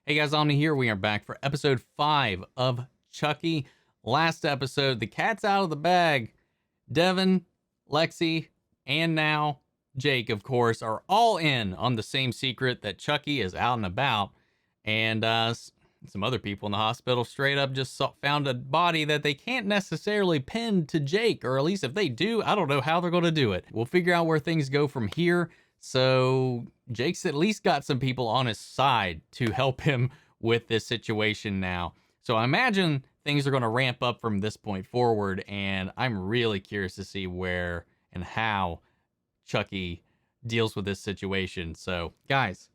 Hey guys, Omni here. We are back for episode 5 of Chucky. Last episode, the cat's out of the bag. Devin, Lexi, and now Jake, of course, are all in on the same secret that Chucky is out and about. And some other people in the hospital straight up just found a body that they can't necessarily pin to Jake, or at least if they do, I don't know how they're going to do it. We'll figure out where things go from here. So Jake's at least got some people on his side to help him with this situation now. So I imagine things are going to ramp up from this point forward, and I'm really curious to see where and how Chucky deals with this situation. So guys,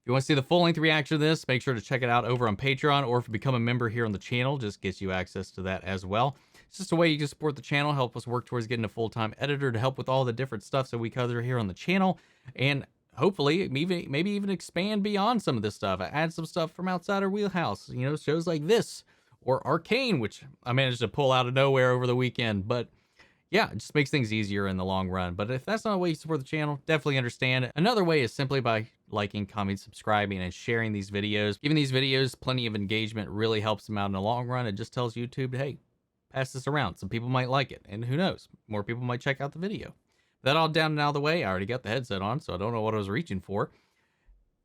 if you want to see the full-length reaction to this, make sure to check it out over on Patreon, or if you become a member here on the channel, just gets you access to that as well. It's just a way you can support the channel, help us work towards getting a full-time editor to help with all the different stuff that we cover here on the channel, and hopefully maybe even expand beyond some of this stuff, add some stuff from outside our wheelhouse, you know, shows like this, or Arcane, which I managed to pull out of nowhere over the weekend. But yeah, it just makes things easier in the long run. But if that's not a way you support the channel, definitely understand. Another way is simply by liking, commenting, subscribing, and sharing these videos. Giving these videos plenty of engagement really helps them out in the long run. It just tells YouTube, hey, pass this around. Some people might like it, and who knows, more people might check out the video. That all down and out of the way, I already got the headset on, so I don't know what I was reaching for.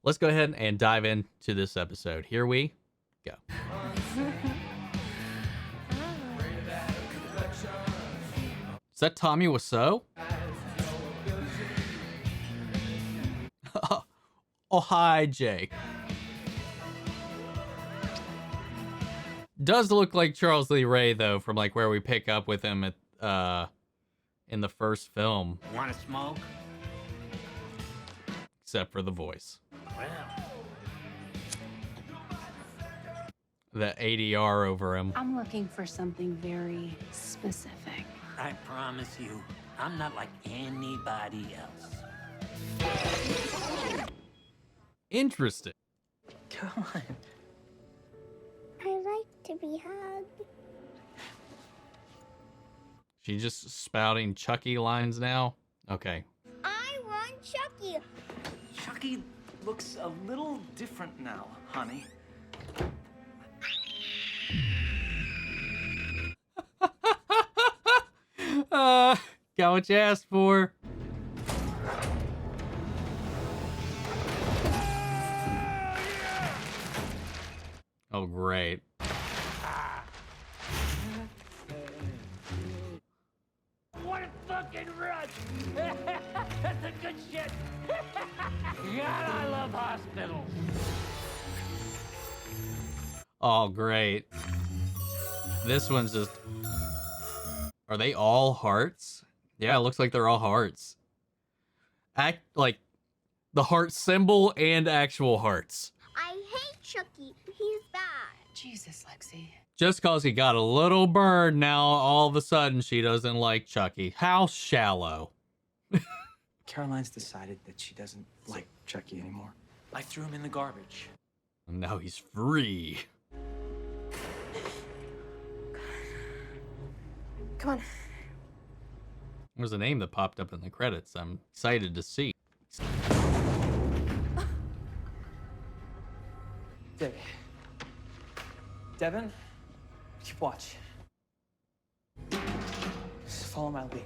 Let's go ahead and dive into this episode. Here we go. Is that Tommy Wiseau? Oh, hi, Jake. Does look like Charles Lee Ray, though, from like where we pick up with him at in the first film. Want to smoke? Except for the voice. Well. The ADR over him. I'm looking for something very specific. I promise you, I'm not like anybody else. Interesting. Come on. I like to be hugged. She's just spouting Chucky lines now? Okay. I want Chucky. Chucky looks a little different now, honey. Got what you asked for. Oh, great. What a fucking rush! That's a good shit! God, I love hospitals! Oh, great. This one's just... Are they all hearts? Yeah, it looks like they're all hearts. Act like the heart symbol and actual hearts. I hate Chucky. He's bad. Jesus, Lexi. Just cause he got a little burn, now all of a sudden she doesn't like Chucky. How shallow. Caroline's decided that she doesn't like Chucky anymore. I threw him in the garbage. And now he's free. Come on. There's a name that popped up in the credits I'm excited to see. Dick. Devin, keep watch. Just follow my lead.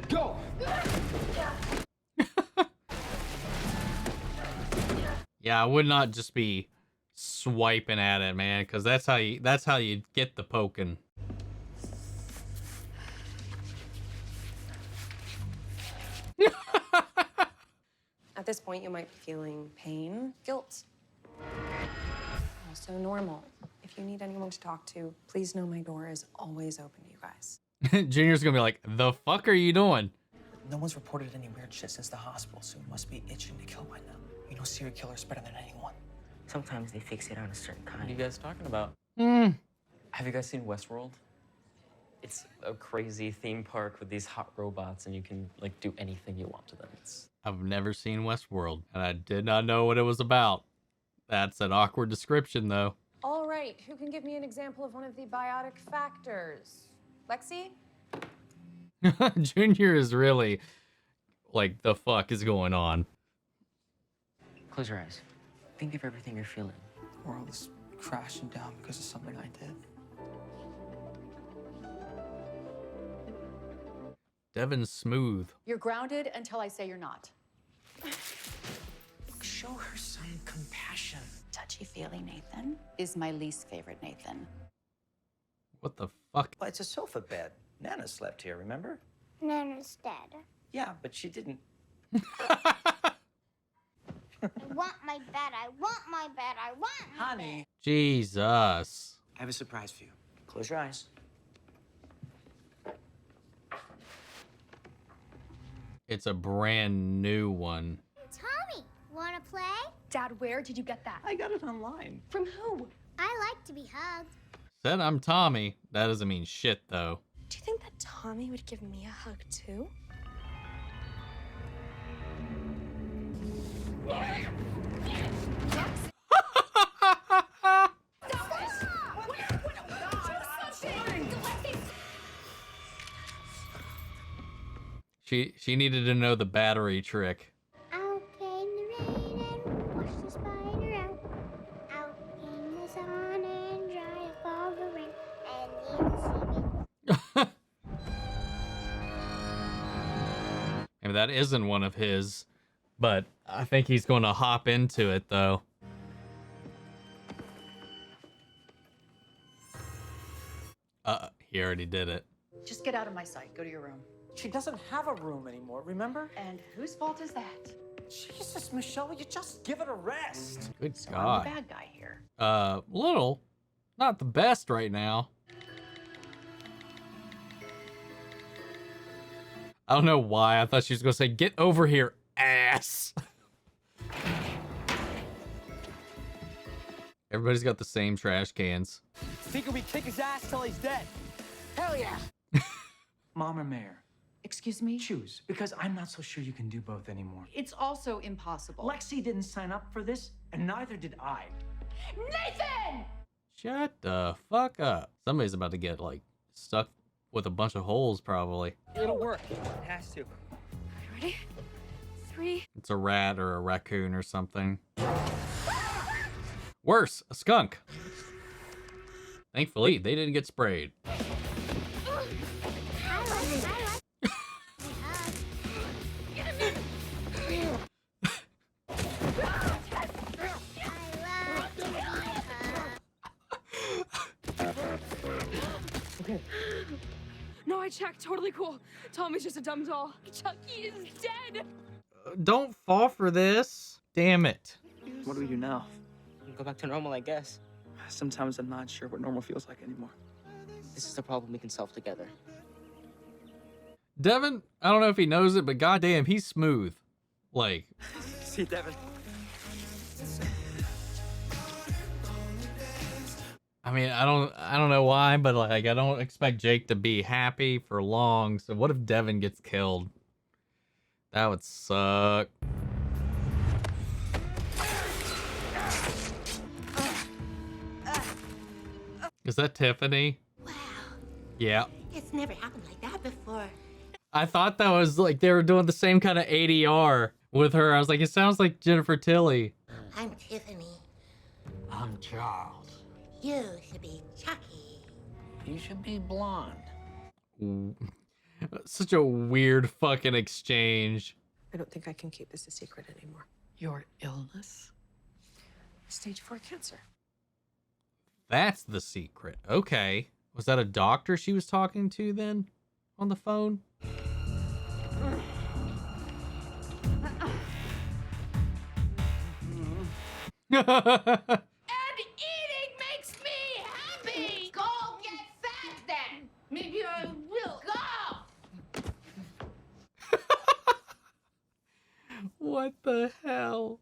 Go! Yeah, I would not just be swiping at it, man, because that's how you get the poking. At this point, you might be feeling pain, guilt. Also normal. If you need anyone to talk to, please know my door is always open to you guys. Junior's gonna be like, the fuck are you doing? No one's reported any weird shit since the hospital, so it must be itching to kill by now. You know serial killers better than anyone. Sometimes they fixate on a certain kind. What are you guys talking about? Have you guys seen Westworld? It's a crazy theme park with these hot robots, and you can like do anything you want to them. I've never seen Westworld, and I did not know what it was about. That's an awkward description, though. All right, who can give me an example of one of the biotic factors? Lexi? Junior is really like, the fuck is going on? Close your eyes. Think of everything you're feeling. The world is crashing down because of something I did. Devin's smooth. You're grounded until I say you're not. Show her some compassion. Touchy-feely Nathan is my least favorite Nathan. What the fuck? Well, it's a sofa bed. Nana slept here, remember? Nana's dead. Yeah, but she didn't. I want my bed. I want my bed. I want my Honey, Jesus. I have a surprise for you. Close your eyes. It's a brand new one. Tommy, wanna play? Dad, where did you get that? I got it online. From who? I like to be hugged. Said I'm Tommy. That doesn't mean shit, though. Do you think that Tommy would give me a hug too? She needed to know the battery trick. Out came the rain and washed the spider out. Out came the sun and dried up all the rain. And you see me. Maybe that isn't one of his, but I think he's going to hop into it, though. He already did it. Just get out of my sight. Go to your room. She doesn't have a room anymore, remember? And whose fault is that? Jesus, Michelle, will you just give it a rest? Good So I'm God. the bad guy here. Little. Not the best right now. I don't know why. I thought she was going to say, get over here, ass. Everybody's got the same trash cans. Figure we kick his ass till he's dead. Hell yeah. Mom or Mayor? Excuse me? Choose, because I'm not so sure you can do both anymore. It's also impossible. Lexi didn't sign up for this, and neither did I. Nathan! Shut the fuck up. Somebody's about to get, like, stuck with a bunch of holes, probably. It'll work. It has to. Ready? 3. It's a rat or a raccoon or something. Worse, a skunk. Thankfully, they didn't get sprayed. No, I checked. Totally cool. Tommy's just a dumb doll. Chucky is dead. Don't fall for this. Damn it. What do we do now? Go back to normal, I guess. Sometimes I'm not sure what normal feels like anymore. This is a problem we can solve together. Devin, I don't know if he knows it, but goddamn, he's smooth. Like, See, Devin. I mean, I don't know why, but like, I don't expect Jake to be happy for long. So what if Devin gets killed? That would suck. Is that Tiffany? Wow, Yeah. it's never happened like that before. I thought that was like they were doing the same kind of ADR with her. I was like, it sounds like Jennifer Tilly. I'm Tiffany. I'm Charles. You should be Chucky. You should be blonde. Such a weird fucking exchange. I don't think I can keep this a secret anymore. Your illness? Stage 4 cancer. That's the secret. Okay. Was that a doctor she was talking to then on the phone? And eating makes me happy. Go get fat then. Maybe I will. Go. What the hell?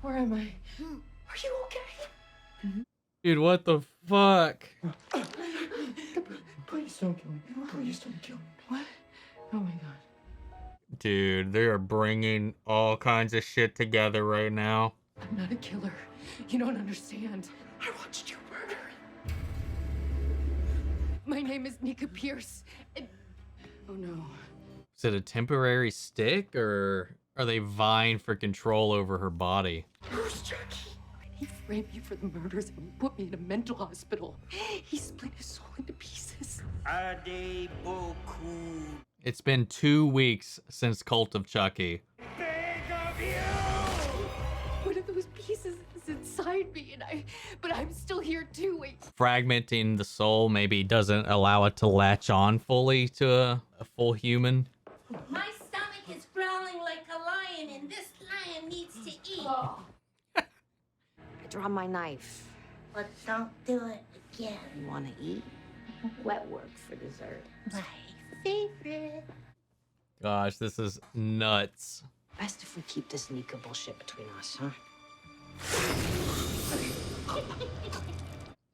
Where am I? Are you okay? Dude, what the fuck? Please don't kill me. Please don't kill me. What? Oh my god. Dude, they are bringing all kinds of shit together right now. I'm not a killer. You don't understand. I watched you murder. My name is Nika Pierce. And Oh no. Is it a temporary stick, or are they vying for control over her body? Who's Chucky? He framed me for the murders and put me in a mental hospital. He split his soul into pieces. Ade beaucoup. It's been 2 weeks since Cult of Chucky. Beg of you! One of those pieces is inside me, but I'm still here too. Wait. Fragmenting the soul maybe doesn't allow it to latch on fully to a full human. My stomach is growling like a lion, and this lion needs to eat. I draw my knife. But don't do it again. You want to eat? Wet work for dessert. My favorite. Gosh, this is nuts. Best if we keep this Nika bullshit between us, huh?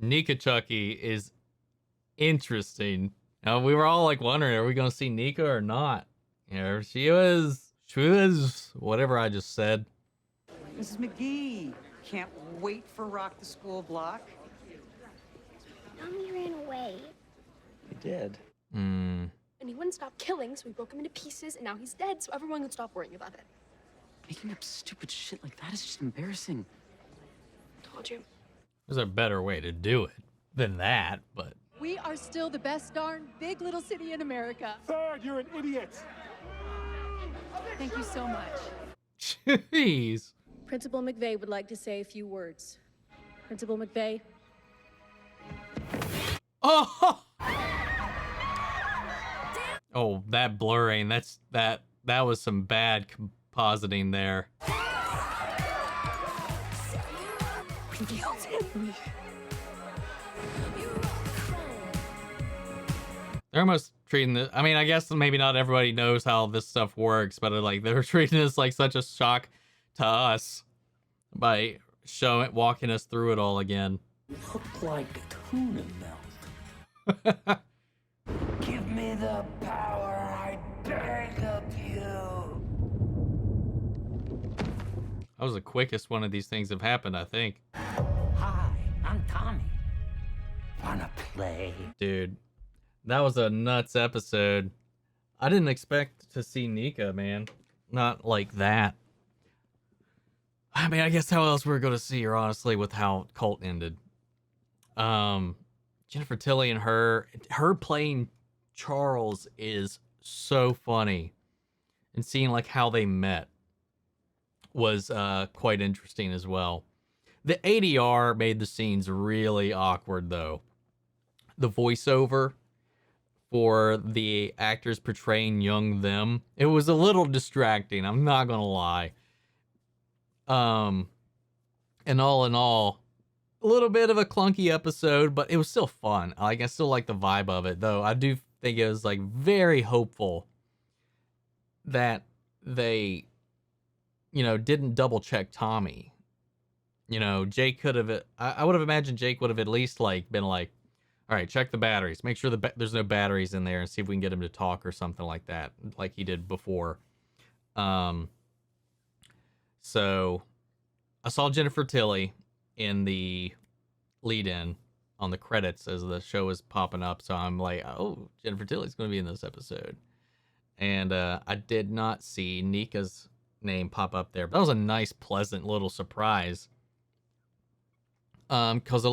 Nika Chucky is interesting. Now, we were all like wondering, are we going to see Nika or not? You know, she was whatever I just said. Mrs. McGee, can't wait for Rock the School Block. Mommy ran away. He did. And he wouldn't stop killing, so we broke him into pieces, and now he's dead, so everyone could stop worrying about it. Making up stupid shit like that is just embarrassing. Told you. There's a better way to do it than that, but... We are still the best darn big little city in America. Third, you're an idiot. Thank you so much. Jeez. Principal McVeigh would like to say a few words. Principal McVeigh. Oh! Oh, that blurring. That was some bad compositing there. They're almost treating this. I mean, I guess maybe not everybody knows how this stuff works, but like they're treating this like such a shock to us by walking us through it all again. Look like tuna melt. Give me the power, I beg of you. That was the quickest one of these things have happened, I think. Hi, I'm Tommy. Wanna play? Dude, that was a nuts episode. I didn't expect to see Nika, man. Not like that. I mean, I guess how else we're going to see her, honestly, with how Cult ended. Jennifer Tilly and her playing Charles is so funny. And seeing like how they met was quite interesting as well. The ADR made the scenes really awkward, though. The voiceover for the actors portraying young them, it was a little distracting, I'm not gonna lie. And all in all, a little bit of a clunky episode, but it was still fun. Like, I still like the vibe of it, though. I do think it was like very hopeful that they, didn't double check Tommy. Jake could have, I would have imagined Jake would have at least like been like, all right, check the batteries. Make sure there's no batteries in there and see if we can get him to talk or something like that, like he did before. So I saw Jennifer Tilly in the lead-in on the credits as the show was popping up. So I'm like, oh, Jennifer Tilly's going to be in this episode. And I did not see Nika's name pop up there. But that was a nice, pleasant little surprise. Because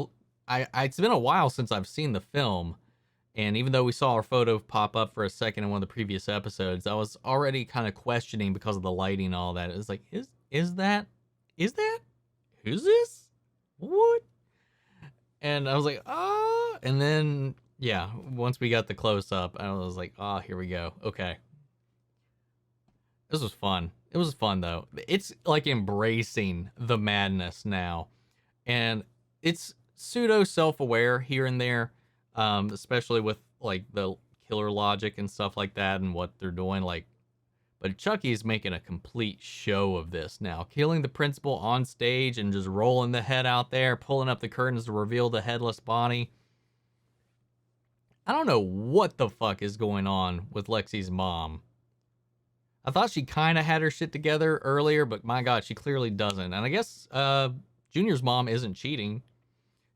it's been a while since I've seen the film, and even though we saw our photo pop up for a second in one of the previous episodes, I was already kind of questioning because of the lighting and all that. It was like, is that who's this? What? And I was like, oh, and then yeah, once we got the close up, I was like, oh, here we go. Okay, this was fun. It was fun though. It's like embracing the madness now, and it's pseudo self-aware here and there, especially with like the killer logic and stuff like that and what they're doing. Like, but Chucky's making a complete show of this now, killing the principal on stage and just rolling the head out there, pulling up the curtains to reveal the headless body. I don't know what the fuck is going on with Lexi's mom. I thought she kind of had her shit together earlier, but my God, she clearly doesn't. And I guess Junior's mom isn't cheating.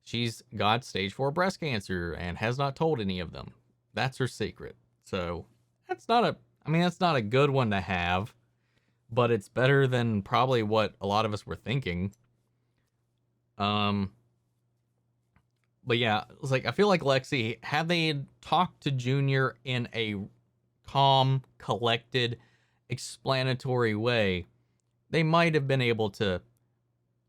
She's got stage 4 breast cancer and has not told any of them. That's her secret. So that's not a, I mean, that's not a good one to have, but it's better than probably what a lot of us were thinking. But yeah, it's like, I feel like Lexi, had they talked to Junior in a calm, collected, explanatory way, they might have been able to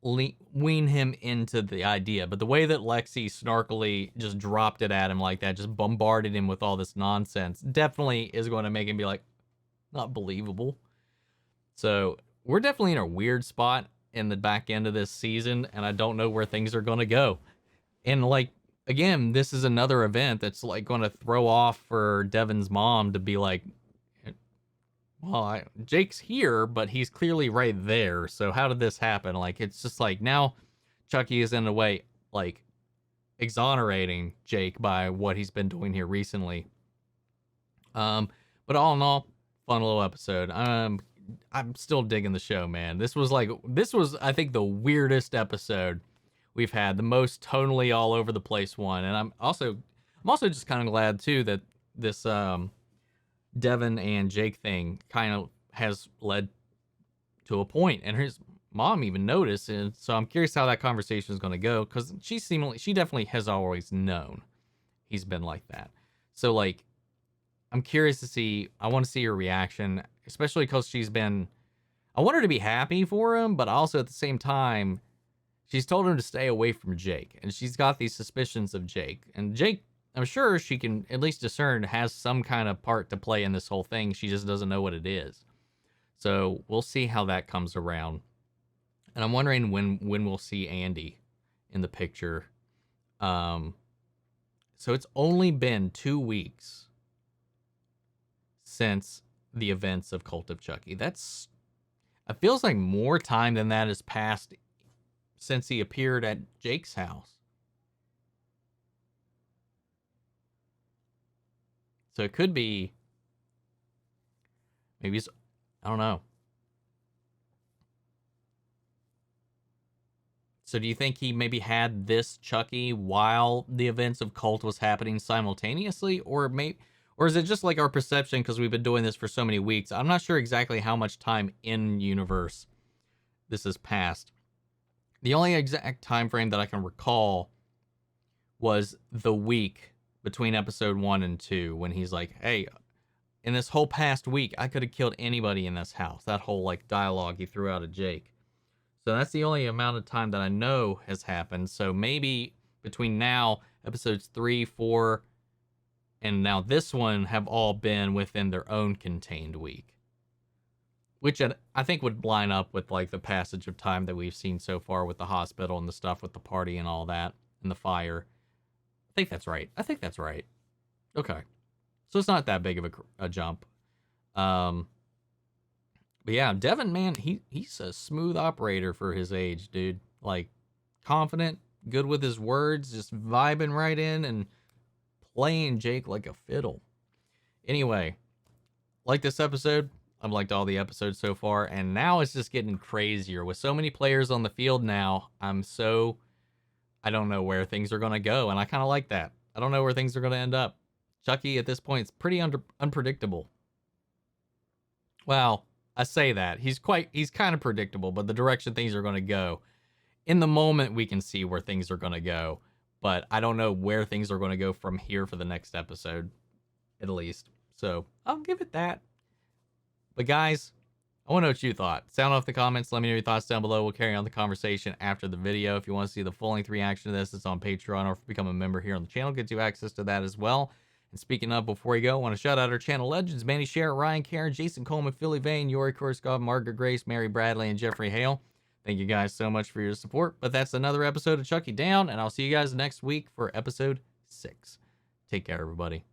wean him into the idea. But the way that Lexi snarkily just dropped it at him like that, just bombarded him with all this nonsense, definitely is going to make him be like, not believable. So we're definitely in a weird spot in the back end of this season, and I don't know where things are going to go. And like, again, this is another event that's like going to throw off for Devon's mom to be like, well, Jake's here, but he's clearly right there. So how did this happen? Like, it's just like now Chucky is in a way like exonerating Jake by what he's been doing here recently. But all in all, fun little episode. I'm still digging the show, man. This was I think the weirdest episode we've had, the most tonally all over the place one. And I'm also just kind of glad too that this Devon and Jake thing kind of has led to a point, and his mom even noticed. And so I'm curious how that conversation is going to go, because she definitely has always known he's been like that. So like, I'm curious to see, I want to see her reaction, especially because I want her to be happy for him, but also at the same time, she's told him to stay away from Jake, and she's got these suspicions of Jake. And Jake, I'm sure she can at least discern, has some kind of part to play in this whole thing. She just doesn't know what it is. So we'll see how that comes around. And I'm wondering when we'll see Andy in the picture. So it's only been 2 weeks since the events of Cult of Chucky. It feels like more time than that has passed since he appeared at Jake's house. So it could be, maybe it's, I don't know. So do you think he maybe had this Chucky while the events of Cult was happening simultaneously? Or is it just like our perception because we've been doing this for so many weeks? I'm not sure exactly how much time in universe this has passed. The only exact time frame that I can recall was the week between episode 1 and 2, when he's like, hey, in this whole past week, I could have killed anybody in this house. That whole like dialogue he threw out at Jake. So that's the only amount of time that I know has happened. So maybe between now, episodes 3, 4, and now this one have all been within their own contained week. Which I think would line up with like the passage of time that we've seen so far with the hospital and the stuff with the party and all that, and the fire. I think that's right. Okay. So it's not that big of a jump. But yeah, Devon, man, he's a smooth operator for his age, dude. Like, confident, good with his words, just vibing right in and playing Jake like a fiddle. Anyway, like this episode, I've liked all the episodes so far, and now it's just getting crazier. With so many players on the field now, I don't know where things are going to go, and I kind of like that. I don't know where things are going to end up. Chucky, at this point, is pretty unpredictable. Well, I say that. He's kind of predictable, but the direction things are going to go, in the moment, we can see where things are going to go, but I don't know where things are going to go from here for the next episode, at least. So, I'll give it that. But guys, I want to know what you thought. Sound off the comments. Let me know your thoughts down below. We'll carry on the conversation after the video. If you want to see the full-length reaction to this, it's on Patreon, or if you become a member here on the channel, gets you access to that as well. And speaking of, before you go, I want to shout out our channel legends: Manny Sherritt, Ryan Karen, Jason Coleman, Philly Vane, Yori Korskov, Margaret Grace, Mary Bradley, and Jeffrey Hale. Thank you guys so much for your support. But that's another episode of Chucky Down, and I'll see you guys next week for episode 6. Take care, everybody.